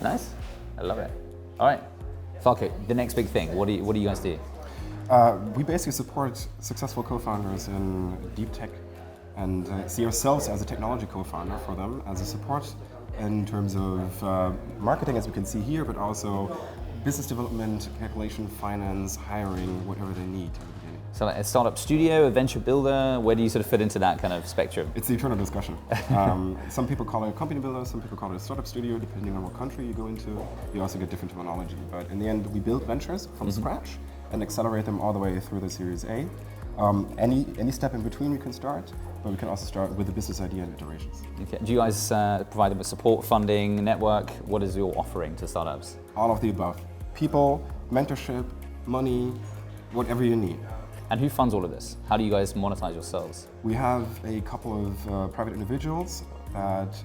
Nice. I love it. All right. Falco, the next big thing. What do you guys do? We basically support successful co-founders in deep tech and see ourselves as a technology co-founder for them, as a support in terms of marketing, as we can see here, but also business development, calculation, finance, hiring, whatever they need. So a startup studio, a venture builder, where do you sort of fit into that kind of spectrum? It's the eternal discussion. Some people call it a company builder, some people call it a startup studio, depending on what country you go into. You also get different terminology. But in the end, we build ventures from scratch and accelerate them all the way through the Series A. Any step in between we can start, but we can also start with the business idea and iterations. Okay. Do you guys provide them with support, funding, network? What is your offering to startups? All of the above. People, mentorship, money, whatever you need. And who funds all of this? How do you guys monetize yourselves? We have a couple of private individuals that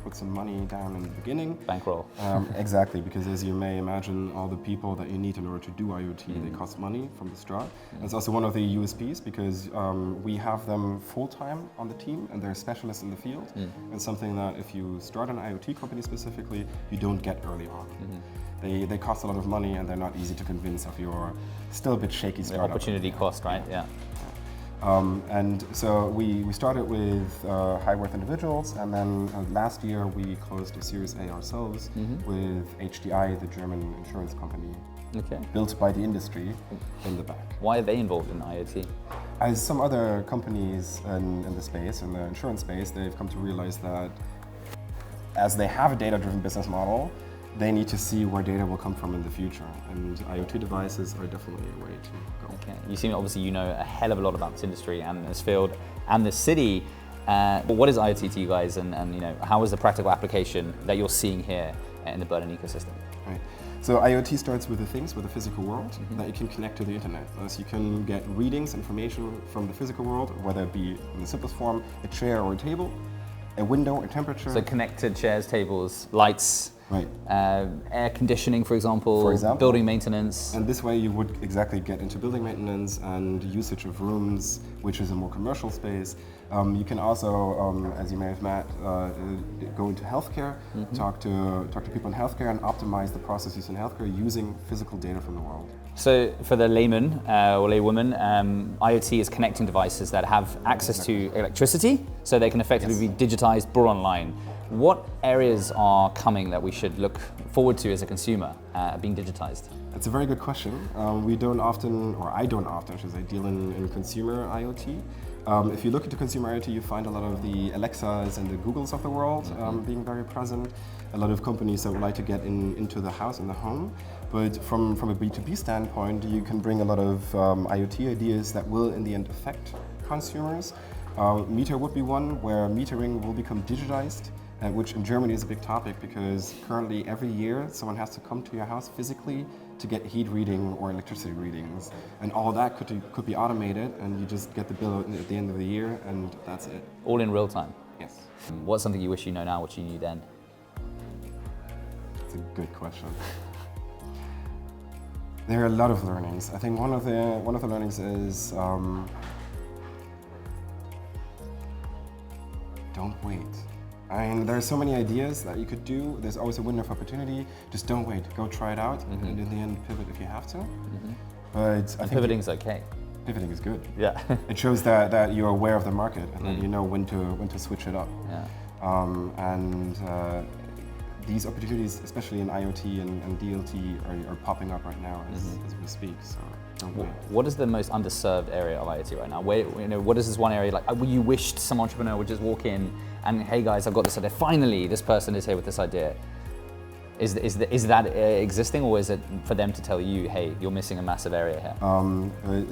put some money down in the beginning. Bankroll. Exactly, because as you may imagine, all the people that you need in order to do IoT, they cost money from the start. And it's also one of the USPs because we have them full-time on the team and they're specialists in the field. And something that if you start an IoT company specifically, you don't get early on. They cost a lot of money and they're not easy to convince if you're still a bit shaky startup. The opportunity cost, right? Yeah. And so we started with high worth individuals, and then last year we closed a Series A ourselves with HDI, the German insurance company, built by the industry in the back. Why are they involved in IoT? As some other companies in the space, in the insurance space, they've come to realize that as they have a data-driven business model, they need to see where data will come from in the future, and IoT devices are definitely a way to go. Okay. You seem obviously you know a hell of a lot about this industry and this field and this city. But what is IoT to you guys, and you know how is the practical application that you're seeing here in the Berlin ecosystem? Right. So IoT starts with the things, with the physical world that you can connect to the internet. Thus you can get readings, information from the physical world, whether it be in the simplest form, a chair or a table, a window, a temperature. So connected chairs, tables, lights. Right. Air conditioning, for example, building maintenance. And this way you would exactly get into building maintenance and usage of rooms, which is a more commercial space. You can also, as you may have met, go into healthcare, talk to people in healthcare and optimize the processes in healthcare using physical data from the world. So for the layman or laywoman, IoT is connecting devices that have access to electricity, so they can effectively be digitized, brought online. What areas are coming that we should look forward to as a consumer being digitized? That's a very good question. We don't often, or I don't often, should I say, deal in consumer IoT. If you look into consumer IoT, you find a lot of the Alexas and the Googles of the world being very present. A lot of companies that would like to get into the house and the home. But from a B2B standpoint, you can bring a lot of IoT ideas that will in the end affect consumers. Meter would be one where metering will become digitized. Which in Germany is a big topic because currently every year someone has to come to your house physically to get heat reading or electricity readings. And all that could be automated and you just get the bill at the end of the year and that's it. All in real time? Yes. What's something you wish you know now, what you knew then? That's a good question. There are a lot of learnings. I think one of the learnings is don't wait. I mean, there are so many ideas that you could do. There's always a window of opportunity. Just don't wait. Go try it out, and in the end, pivot if you have to. But I think pivoting is okay. Pivoting is good. Yeah. It shows that you're aware of the market and that you know when to switch it up. Yeah. These opportunities, especially in IoT and DLT, are popping up right now as we speak. So don't wait. What is the most underserved area of IoT right now? Where, what is this one area like you wished some entrepreneur would just walk in and, hey guys, I've got this idea. Finally, this person is here with this idea. Is that existing, or is it for them to tell you, hey, you're missing a massive area here?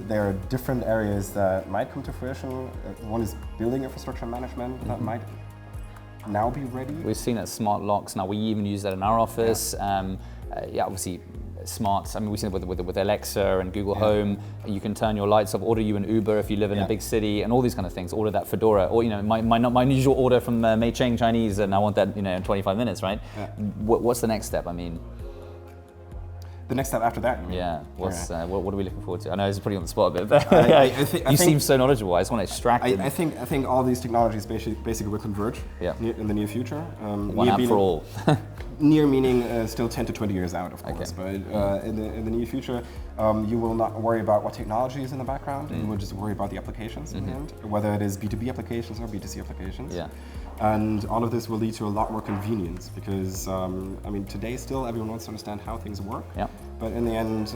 There are different areas that might come to fruition. One is building infrastructure management that might now be ready. We've seen it, smart locks. Now we even use that in our office. Obviously smart. I mean, we've seen it with Alexa and Google Home. You can turn your lights off, order you an Uber if you live in a big city, and all these kind of things. Order that Fedora, or my usual order from Mei Cheng Chinese, and I want that in 25 minutes, right? Yeah. What's the next step? I mean, the next step after that. Yeah. What are we looking forward to? I know this is pretty on the spot a bit, but you seem so knowledgeable. I just want to extract it. I think all these technologies basically will converge in the near future. One app for all. near meaning still 10 to 20 years out, of course. But in the near future, you will not worry about what technology is in the background. You will just worry about the applications in the end, whether it is B2B applications or B2C applications. Yeah. And all of this will lead to a lot more convenience because, I mean, today still everyone wants to understand how things work. Yeah. But in the end,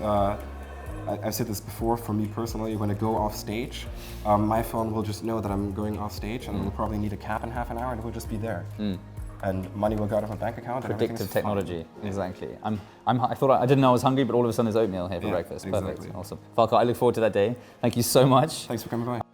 I've said this before, for me personally, when I go off stage, my phone will just know that I'm going off stage and will probably need a cab in half an hour and it will just be there. And money will go out of my bank account. Predictive technology, exactly. I didn't know I was hungry, but all of a sudden there's oatmeal here for breakfast. Perfect, exactly. Awesome. Falco, I look forward to that day. Thank you so much. Thanks for coming by.